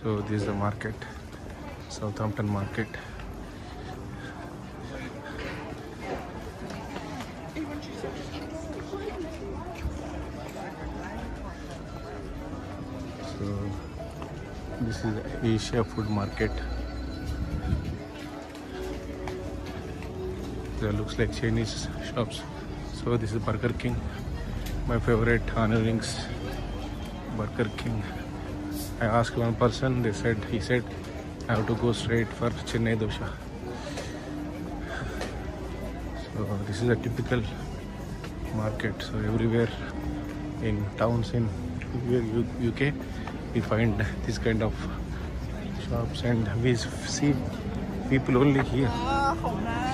So this is the market, Southampton Market. So this is Asia Food Market. There looks like Chinese shops. So this is Burger King, my favorite onion rings. Burger King. I asked one person, he said I have to go straight for Chennai dosha. So this is a typical market. So everywhere in towns in UK we find this kind of shops, and we see people only here.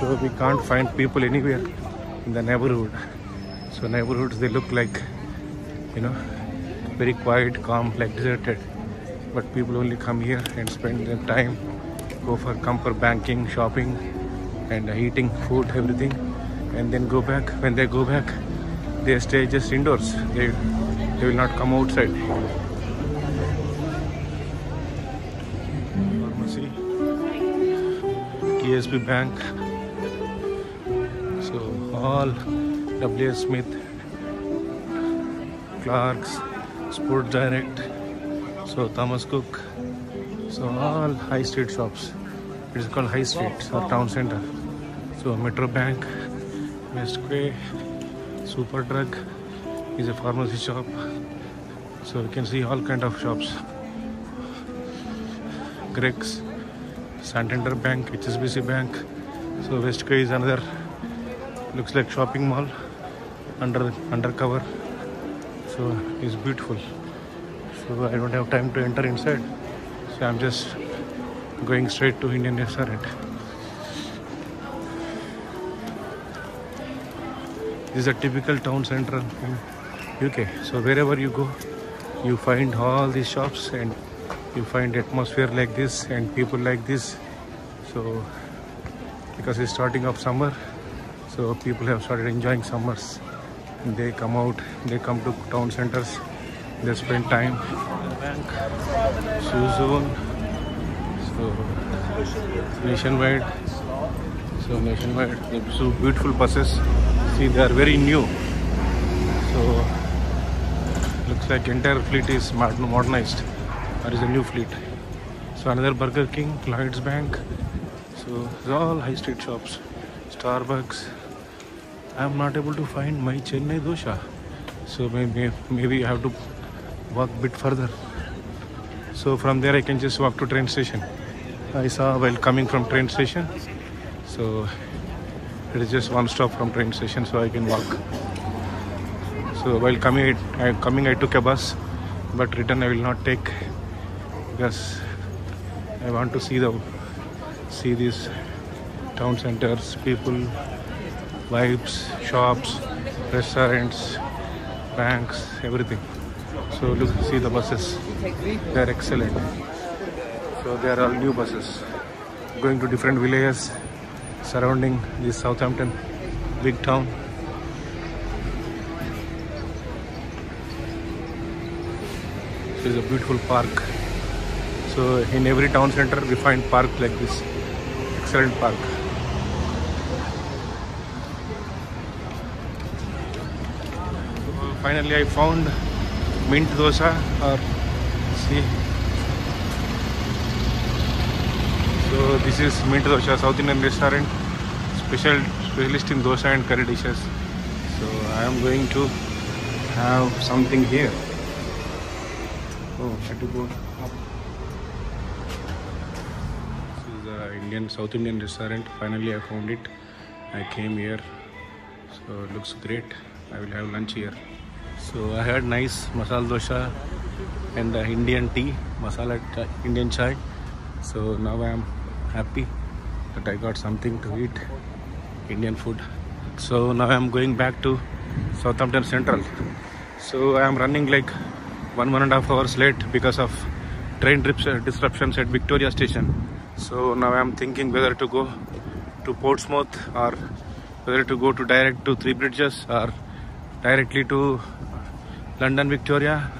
So we can't find people anywhere in the neighborhood. So neighborhoods, they look like, you know, very quiet, calm, like deserted. But people only come here and spend their time, come for banking, shopping, and eating food, everything, and then go back. When they go back, they stay just indoors. They will not come outside. Pharmacy, TSB Bank. So all W.S. Smith, Clarks, Sports Direct, so Thomas Cook, so all high street shops. It is called high street or town center. So Metro Bank, Westquay, Superdrug is a pharmacy shop. So you can see all kind of shops. Greg's, Santander Bank, HSBC Bank. So Westquay is another, looks like shopping mall undercover. So it's beautiful. So I don't have time to enter inside, so I'm just going straight to Indian restaurant. This is a typical town center in UK. So wherever you go, you find all these shops, and you find atmosphere like this and people like this. So because it's starting of summer, so people have started enjoying summers. They come out, they come to town centers, they spend time. Bank, Shoe Zone, so Nationwide. So Nationwide, so beautiful buses. See, they are very new. So looks like entire fleet is modernized. There is a new fleet. So another Burger King, Lloyds Bank. So it's all high street shops. Starbucks. I am not able to find my Chennai dosha. So maybe I have to walk a bit further. So from there I can just walk to train station. I saw while coming from train station. So it is just one stop from train station, so I can walk. So while coming I took a bus, but return I will not take, because I want to see these town centers, people, vibes, shops, restaurants, banks, everything. So look, see the buses, they are excellent. So they are all new buses going to different villages surrounding this Southampton big town. This is a beautiful park. So in every town center we find park like this, excellent park. Finally I found mint dosa, or see. So this is mint dosa, South Indian restaurant, specialist in dosa and curry dishes. So I am going to have something here. Oh, I have to go up. This is a South Indian restaurant. Finally I found it. I came here. So it looks great. I will have lunch here. So I had nice masala dosa and the Indian tea, masala Indian chai. So now I am happy that I got something to eat, Indian food. So now I am going back to Southampton Central. So I am running like 1.5 hours late because of train disruptions at Victoria Station. So now I am thinking whether to go to Portsmouth, or whether to go to direct to Three Bridges, or directly to London Victoria.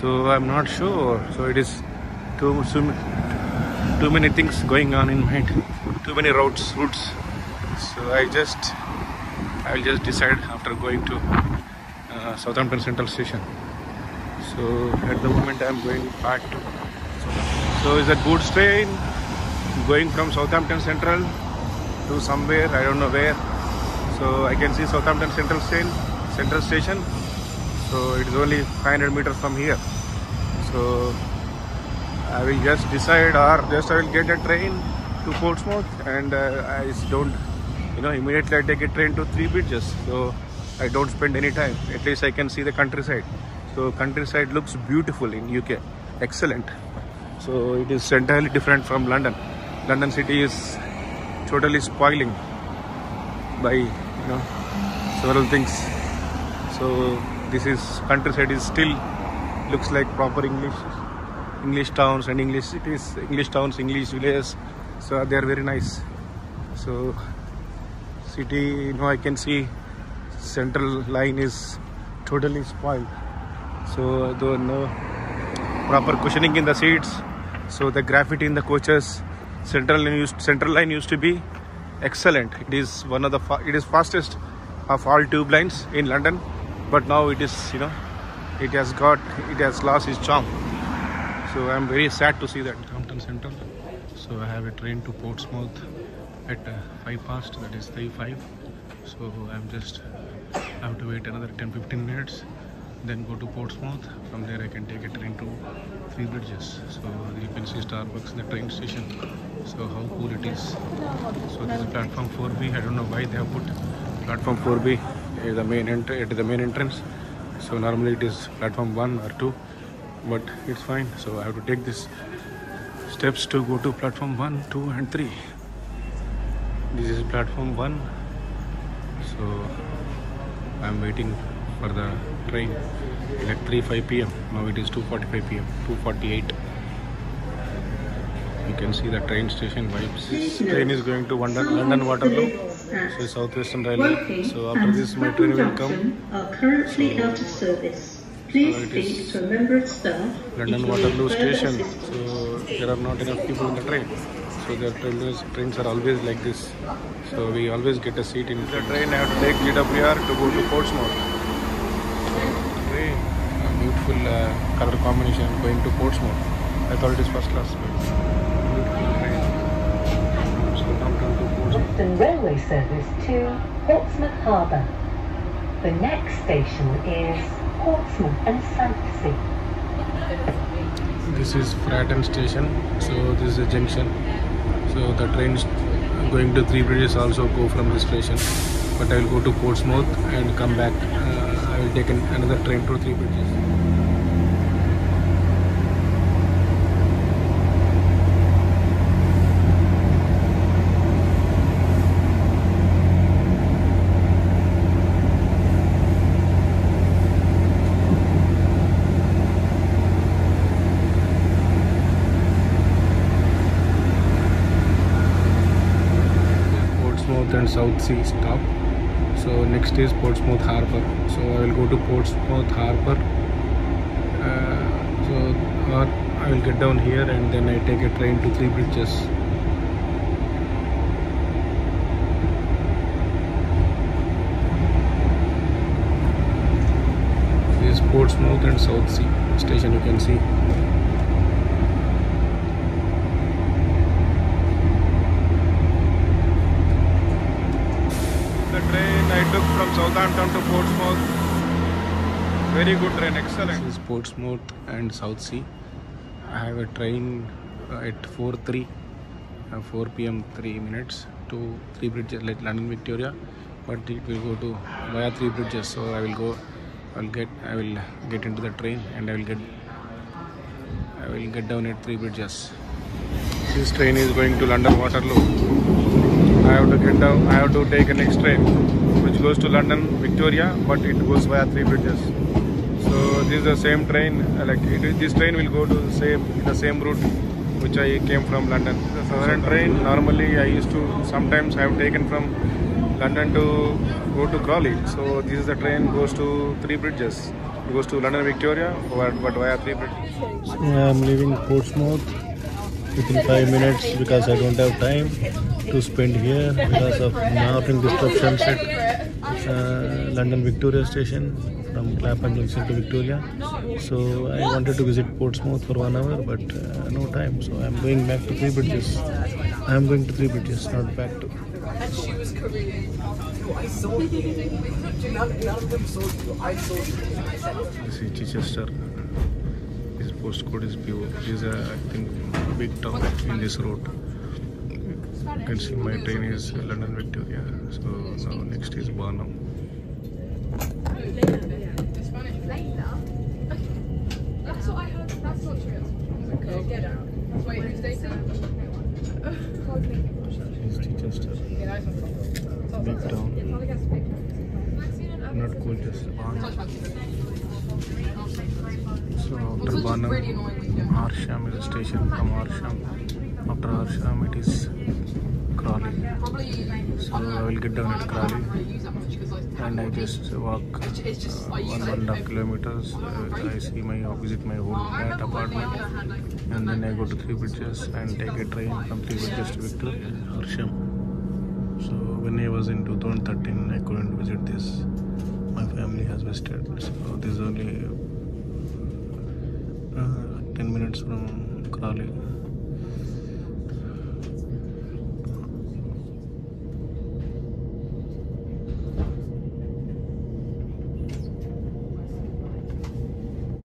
So I'm not sure. So it is Too, too, too many things going on in mind. Too many routes. So I will just decide after going to Southampton Central Station. So at the moment I am going back to. So it's a goods train going from Southampton Central to somewhere, I don't know where. So I can see Southampton Central Station. So it is only 500 meters from here. So I will just decide, or just I will get a train to Portsmouth, and I don't, immediately I take a train to Three Bridges. So I don't spend any time. At least I can see the countryside. So countryside looks beautiful in UK, excellent. So it is entirely different from London. London city is totally spoiling by several things. So this is countryside is still looks like proper English towns and English cities, English towns, English villages. So they are very nice. So city, I can see central line is totally spoiled. So though no proper cushioning in the seats, so the graffiti in the coaches. Central line used to be excellent. It is one of the it is fastest of all tube lines in London, but now it is it has lost its charm. So I am very sad to see that. Southampton Central. So I have a train to Portsmouth at 5 past, that is 3:05. So I have to wait another 10-15 minutes, then go to Portsmouth. From there I can take a train to Three Bridges. So you can see Starbucks in the train station. So how cool it is. So this is platform 4B. I don't know why they have put platform 4B at the main entrance. So normally it is platform 1 or 2, but it's fine. So I have to take these steps to go to platform 1, 2 and 3. This is platform 1. So I'm waiting for the train at 3:05 p.m. Now it is 2:45 p.m. 2:48. You can see the train station vibes. This train is going to London Waterloo. So Southwestern Railway. So after this my train will come. Are currently out of service. Please speak to a member of staff. London Waterloo station. So there are not enough people in the train. So the trains are always like this. So we always get a seat in the train. I have to take GWR to go to Portsmouth. So train, beautiful color combination going to Portsmouth. I thought it is first class. Beautiful train. So Southampton to Portsmouth. Western Railway service to Portsmouth Harbour. The next station is Portsmouth and Southsea. This is Fratton station. So this is a junction. So the trains going to Three Bridges also go from this station. But I will go to Portsmouth and come back. I will take another train to Three Bridges. And Southsea stop. So next is Portsmouth Harbour. So I will go to Portsmouth Harbour. Or I will get down here and then I take a train to Three Bridges. This is Portsmouth and Southsea station, you can see. The train I took from Southampton to Portsmouth. Very good train, excellent. This is Portsmouth and Southsea. I have a train at 4 p.m. 3 minutes to Three Bridges, like London Victoria, but it will go to via Three Bridges. So I will get into the train and I will get down at Three Bridges. This train is going to London Waterloo. I have to get down. I have to take a next train, which goes to London Victoria, but it goes via Three Bridges. So this is the same train. This train will go to the same route which I came from London. The southern train normally I sometimes I have taken from London to go to Crawley. So this is the train goes to Three Bridges. It goes to London Victoria, but via Three Bridges. I'm leaving Portsmouth within 5 minutes because I don't have time to spend here because of morning disruptions at London Victoria Station from Clapham Junction to Victoria. So I wanted to visit Portsmouth for 1 hour, but no time. So I'm going back to Three Bridges. I'm going to Three Bridges, not back to. And she was Korean. No, I saw it. None of them saw you. I saw you. This is Chichester. His postcode is PO. It is a, I think, big town in this road. You can see my train is London Victoria. So now next is Barnum. That's what I heard. That's not true. Okay, get out. Wait, who's dating? It's Chichester. Big town. Not Colchester. So after Barnum, Arsham is a station. From Arsham, after Arsham it is Crawley. So I will get down at Crawley and I just walk 1.5 kilometers. I see visit my old flat apartment, and then I go to Three Bridges and take a train from Three Bridges to Victoria, Arsham. So when I was in 2013, I couldn't visit this. My family has visited. So this is only 10 minutes from Crawley.